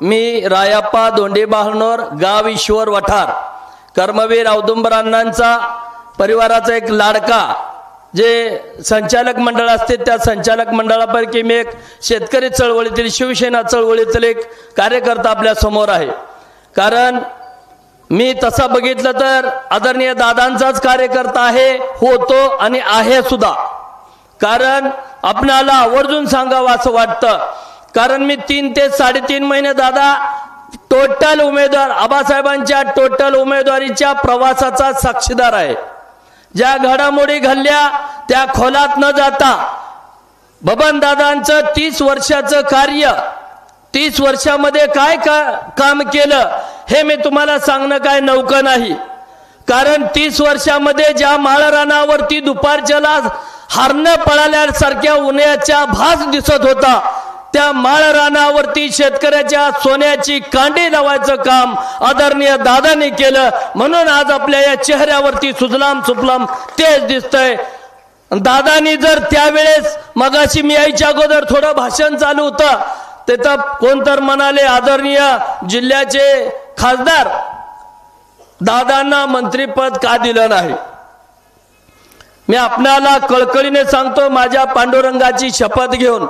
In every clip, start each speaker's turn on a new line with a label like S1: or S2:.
S1: मी रायाप्पा दोंडे बहानोर, गाव ईश्वर वठार, कर्मवीर औदुंबर अण्णांचा परिवाराचा एक लाडका, जे संचालक मंडळ असते त्या संचालक मंडळापैकी मी एक शेतकरी चळवळीतील, शिवसेना चळवळीतील एक कार्यकर्ता आपल्या समोर आहे. कारण मी तसा बघितलं तर आदरणीय दादांचाच कार्यकर्ता आहे, होतो आणि आहे सुद्धा. कारण आपणाला आवर्जून सांगावं असं वाटतं. कारण मी 3 ते 3.5 महिने दादा टोटल उमेदवार, आबासाहेबांच्या टोटल उमेदवारीच्या प्रवासाचा साक्षीदार आहे. ज्या घडामोडी घडल्या त्या खोलात न जाता बबन दादांचं 30 वर्षाचं कार्य, 30 वर्षामध्ये काय काम केलं हे मी तुम्हाला सांगणं काय नौकं नाही. कारण 30 वर्षामध्ये ज्या माळरानावरती दुपारच्याला हरणं पळाल्यासारख्या उन्हाच्या भास दिसत होता, त्या माळरानावरती शेतकऱ्याच्या सोन्याची कांडी लावायचं काम आदरणीय दादांनी केलं. म्हणून आज आपल्या या चेहऱ्यावरती सुजलाम सुफलाम तेज दिसतंय. दादांनी जर त्यावेळेस, मगाशी मी यायच्या अगोदर थोडं भाषण चालू होतं, तिथं कोणतर म्हणाले आदरणीय जिल्ह्याचे खासदार दादांना मंत्रीपद का दिलं नाही. मी आपणाला कळकळीने सांगतो, माझ्या पांडुरंगाची शपथ घेऊन,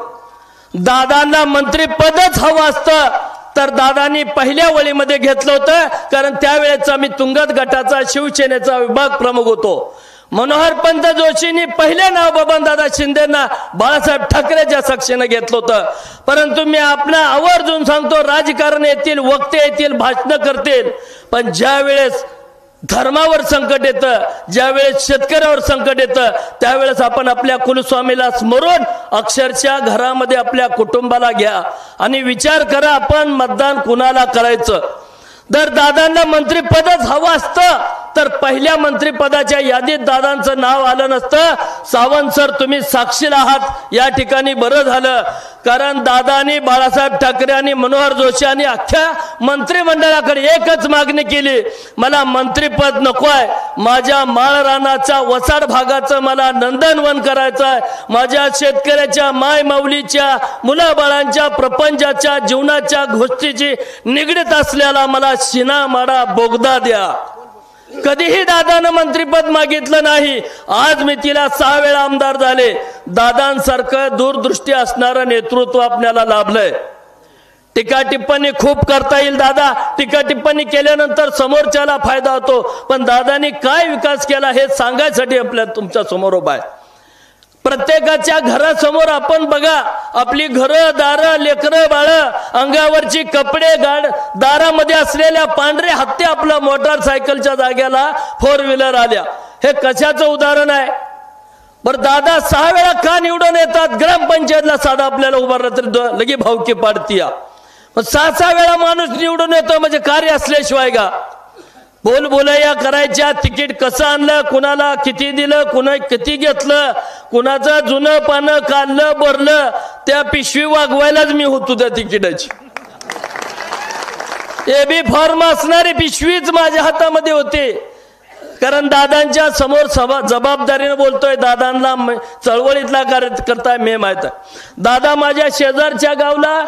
S1: दादांना मंत्रीपदच हवं असतं तर दादांनी पहिल्या वळीमध्ये घेतलं होतं. कारण त्यावेळेचा मी तुंगत गटाचा शिवसेनेचा विभाग प्रमुख होतो. मनोहर पंत जोशींनी पहिले नाव बबनदादा शिंदेना बाळासाहेब ठाकरेच्या साक्षीने घेतलं होतं. परंतु मी आपला आवर्जून सांगतो, राजकारण येतील, वक्ते येतील, भाषण करतील, पण ज्या वेळेस धर्मावर संकट येतं, ज्यावेळेस शेतकऱ्यावर संकट येतं, त्यावेळेस आपण आपल्या कुलस्वामीला स्मरून अक्षरशः घरामध्ये आपल्या कुटुंबाला घ्या आणि विचार करा आपण मतदान कुणाला करायचं. जर दादांना मंत्रिपदच हवं असतं तर पहिल्या मंत्रिपदाच्या यादीत दादांचं नाव आलं नसतं. सावंत सर, तुम्ही साक्षीला आहात या ठिकाणी, बरं झालं. कारण दादांनी, बाळासाहेब ठाकरे आणि मनोहर जोशी आणि अख्ख्या मंत्रिमंडळाकडे एकच मागणी केली, मला मंत्रिपद नको आहे, माझ्या माळरानाचा वसाड भागाचं मला नंदनवन करायचं आहे, माझ्या शेतकऱ्याच्या माय माऊलीच्या मुलाबाळांच्या प्रपंचाच्या जीवनाच्या गोष्टीची निगडीत असलेला मला शिना माडा बोगदा द्या. कधीही दादानं मंत्रिपद मागितलं नाही. आज मी तिला 6 वेळा आमदार झाले. दादांसारखं दूरदृष्टी असणारं नेतृत्व आपल्याला लाभलंय. टीका टिप्पणी खूप करता येईल दादा, टीका टिप्पणी केल्यानंतर समोरच्याला फायदा होतो, पण दादांनी काय विकास केला हे सांगायसाठी आपल्या तुमच्या समोर उभा आहे. प्रत्येकाच्या घरासमोर आपण बघा, आपली घरं दारं लेकरं बाळ, अंगावरची कपडे, दारामध्ये असलेल्या पांढरे हत्ती, आपल्या मोटारसायकलच्या जाग्याला 4 व्हीलर आल्या. हे कशाचं उदाहरण आहे? बरं, दादा 6 वेळा का निवडून येतात? ग्रामपंचायतला साधा आपल्याला उभारला तरी लगे भावकी पाडती. 6 वेळा माणूस निवडून येतो म्हणजे कार्य असल्याशिवाय का? बोलबोलया करायच्या, तिकीट कसं आणलं, कुणाला किती दिलं, कुणा किती घेतलं, कुणाचं जुनं पानं काढलं भरलं, त्या पिशवी वागवायलाच मी होतो त्या तिकिटाची. एबी फॉर्म असणारी पिशवीच माझ्या हातामध्ये होते. कारण दादांच्या समोर जबाबदारीने बोलतोय. दादांना चळवळीतला कार्यकर्ता मी माहित आहे. दादा माझ्या शेजारच्या गावला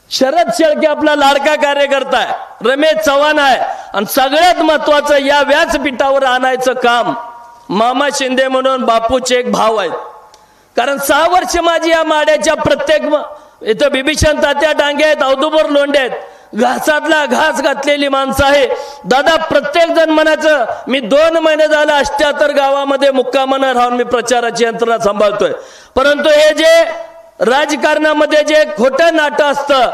S1: शरद शेळके आपला लाडका कार्यकर्ता आहे, रमेश चव्हाण आहे, आणि सगळ्यात महत्वाचं या व्यासपीठावर आणायचं काम मामा शिंदे म्हणून बापूचे एक भाव आहेत. कारण 6 वर्ष माझी या माड्याच्या प्रत्येक, इथं बिभीषण तात्या डांगे आहेत, औदुंबर लोंढे आहेत, घासातला घास घातलेली माणसं आहे. दादा प्रत्येक जण म्हणायचं, मी 2 महिने झाले 78 गावामध्ये मुक्कामानं राहून मी प्रचाराची यंत्रणा सांभाळतोय. परंतु हे जे राजकारणामध्ये जे खोटं नाटं असतं,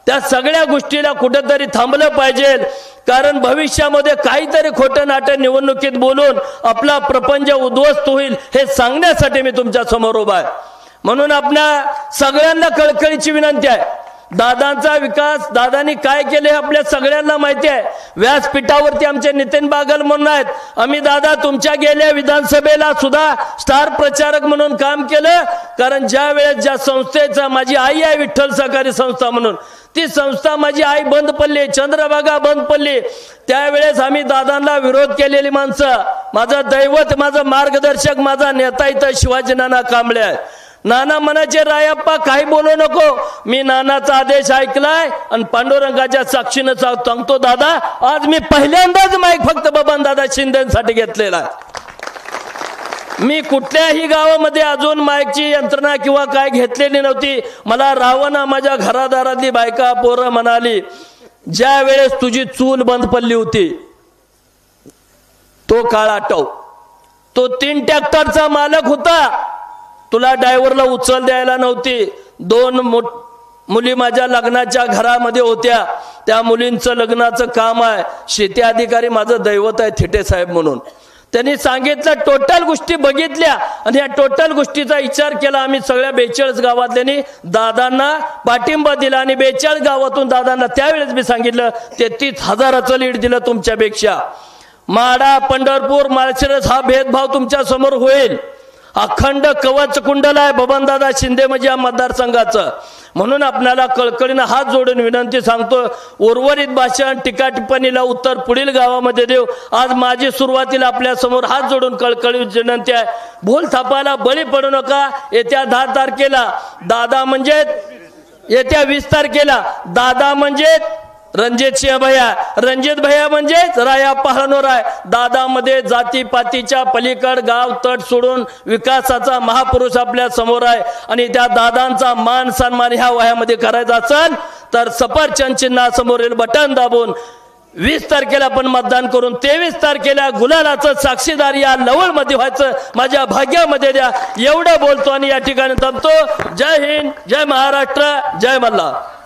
S1: त्या सगळ्या गोष्टीला कुठेतरी थांबलं पाहिजे. कारण भविष्यामध्ये काहीतरी खोटं नाटं निवडणुकीत बोलून आपला प्रपंच उद्ध्वस्त होईल हे सांगण्यासाठी मी तुमच्या समोर उभा आहे. म्हणून आपल्या सगळ्यांना कळकळीची विनंती आहे, दादांचा विकास दादांनी काय केले आपल्या सगळ्यांना माहिती आहे. व्यासपीठावरती आमचे नितीन बागल म्हणून आहेत. आम्ही दादा तुमच्या गेल्या विधानसभेला सुद्धा स्टार प्रचारक म्हणून काम केलं. कारण ज्या वेळेस ज्या संस्थेचा, माझी आई आहे विठ्ठल सहकारी संस्था म्हणून, ती संस्था माझी आई बंद पडली, चंद्रभागा बंद पडली, त्यावेळेस आम्ही दादांना विरोध केलेली माणसं. माझं दैवत, माझं मार्गदर्शक, माझा नेता इथं शिवाजी नाना कांबळे आहे. नाना म्हणायचे रायप्पा काही बोलू नको, मी नानाचा आदेश ऐकलाय आणि पांडुरंगाच्या साक्षीनं सांगतो दादा, आज मी पहिल्यांदाच माईक फक्त बबनदादा शिंदेसाठी घेतलेला आहे. मी कुठल्याही गावामध्ये अजून माईकची यंत्रणा किंवा काय घेतलेली नव्हती. मला रावणा माझ्या घरादारातली बायका पोरं म्हणाली, ज्या वेळेस तुझी चूल बंद पडली होती तो काळ आठव, तो 3 ट्रॅक्टरचा मालक होता, तुला ड्रायव्हरला उचल द्यायला नव्हती. 2 मुली माझ्या लग्नाच्या घरामध्ये होत्या, त्या मुलींचं लग्नाचं काम आहे. शेती अधिकारी माझं दैवत आहे थिटे साहेब म्हणून. त्यांनी सांगितलं, टोटल गोष्टी बघितल्या आणि या टोटल गोष्टीचा विचार केला. आम्ही सगळ्या 42 गावातल्यांनी दादांना पाठिंबा दिला आणि 42 गावातून दादांना त्यावेळेस मी सांगितलं 33,000चं लीड दिलं तुमच्यापेक्षा. माडा, पंढरपूर, माळशिरस हा भेदभाव तुमच्या समोर होईल. अखंड कवच कुंडल आहे बबनदादा शिंदे म्हणजे या मतदारसंघाचं. म्हणून आपल्याला कळकळीनं हात जोडून विनंती सांगतो, उर्वरित भाषण टीका टिप्पणीला उत्तर पुढील गावामध्ये देऊ. आज माझी सुरुवातीला आपल्या समोर हात जोडून कळकळी विनंती आहे, भूल थापायला बळी पडू नका. येत्या 10 तारखेला दादा म्हणजे, येत्या 20 तारखेला दादा म्हणजे रणजित सिंह भैया, रणजित भैया म्हणजेच रायप्पा हरणोर आहे. दादामध्ये जातीपातीच्या पलीकड गाव तट सोडून विकासाचा महापुरुष आपल्या समोर आहे. आणि त्या दादांचा मान सन्मान ह्या वयामध्ये करायचा असेल तर सफरचंद चिन्हासमोरील बटन दाबून 20 तारखेला आपण मतदान करून 23 तारखेला गुलालाचं साक्षीदार या लवळमध्ये व्हायचं माझ्या भाग्यामध्ये द्या. एवढं बोलतो आणि या ठिकाणी थांबतो. जय हिंद, जय महाराष्ट्र, जय मल्हार.